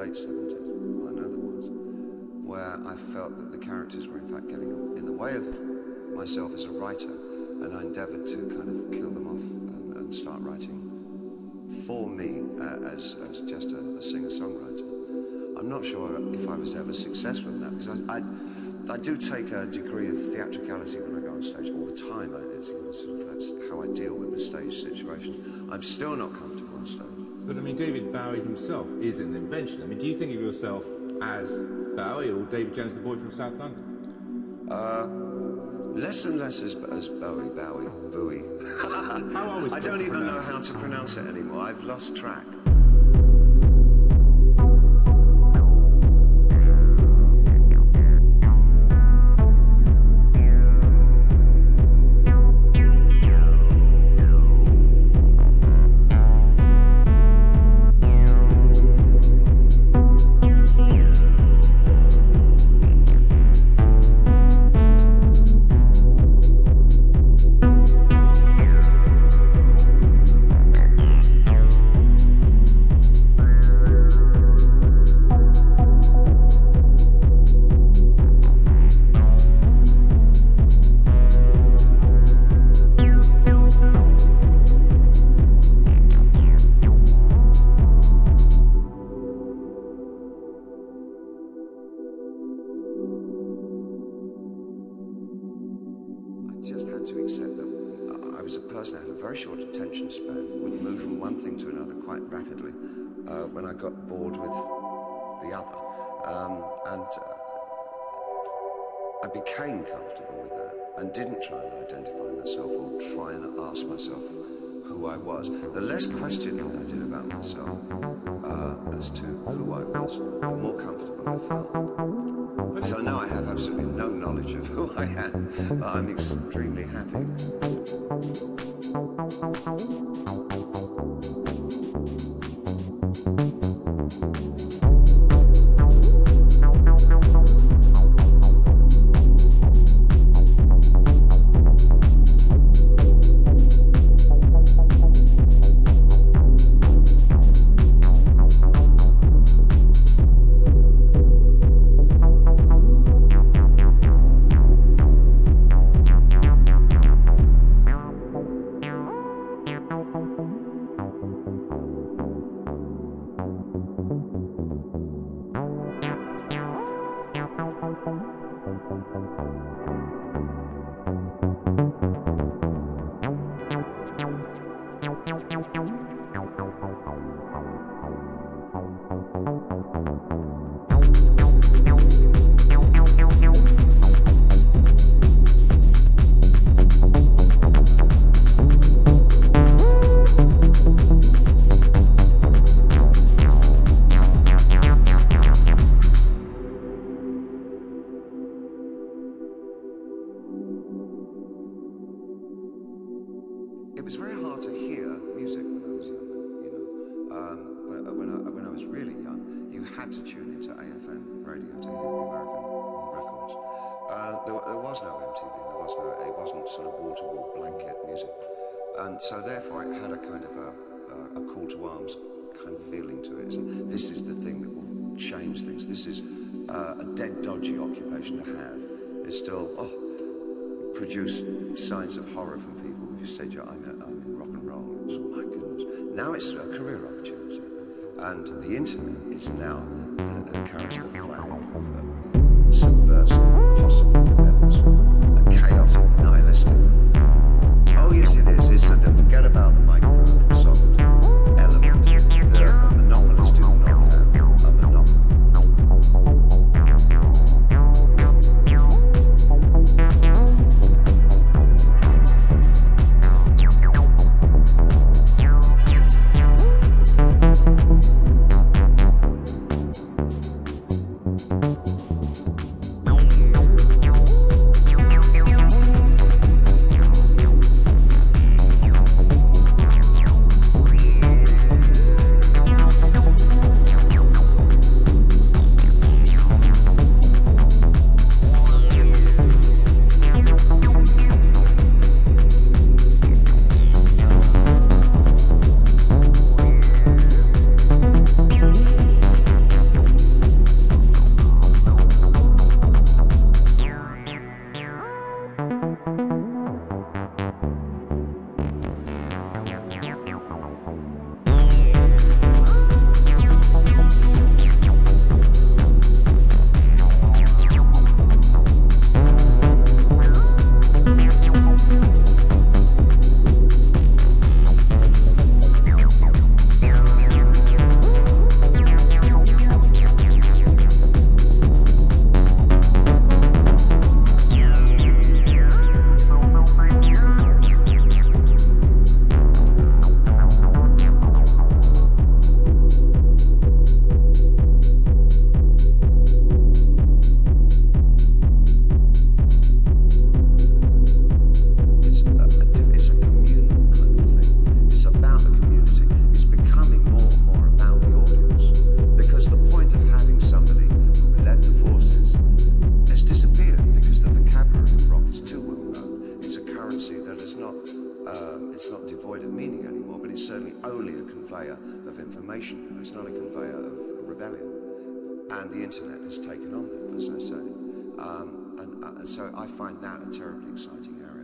late 70s, I know there was, where I felt that the characters were in fact getting in the way of myself as a writer, and I endeavoured to kind of kill them off and start writing for me as just a singer-songwriter. I'm not sure if I was ever successful in that, because I do take a degree of theatricality when I go on stage all the time. That's how I deal with the stage situation. I'm still not comfortable on stage. But I mean, David Bowie himself is an invention. I mean, do you think of yourself as Bowie or David Jones, the boy from South London? Less and less as Bowie. I don't even know how to pronounce it anymore. I've lost track. Just had to accept that I was a person that had a very short attention span, would move from one thing to another quite rapidly when I got bored with the other. I became comfortable with that and didn't try and identify myself or try and ask myself who I was. The less questioning I did about myself as to who I was, the more comfortable I felt. So now I have absolutely no knowledge of who I am, but I'm extremely happy. It was very hard to hear music when I was younger, you know. When I was really young, you had to tune into AFM radio to hear the American records. There was no MTV, it wasn't sort of wall-to-wall blanket music. And so therefore it had a kind of a call to arms kind of feeling to it. This is the thing that will change things. This is a dead, dodgy occupation to have. It's still, produce signs of horror from people. You said, I'm in rock and roll. It's, oh my goodness. Now it's a career opportunity. And the internet is now carries the flag of subversive, possible, rebellious, and chaotic, nihilistic. Oh yes it is. Don't forget about the Microsoft element. The monopolies do not have a monopoly. it's not devoid of meaning anymore, but it's certainly only a conveyor of information now. It's not a conveyor of rebellion. And the internet has taken on that, as I say. And so I find that a terribly exciting area.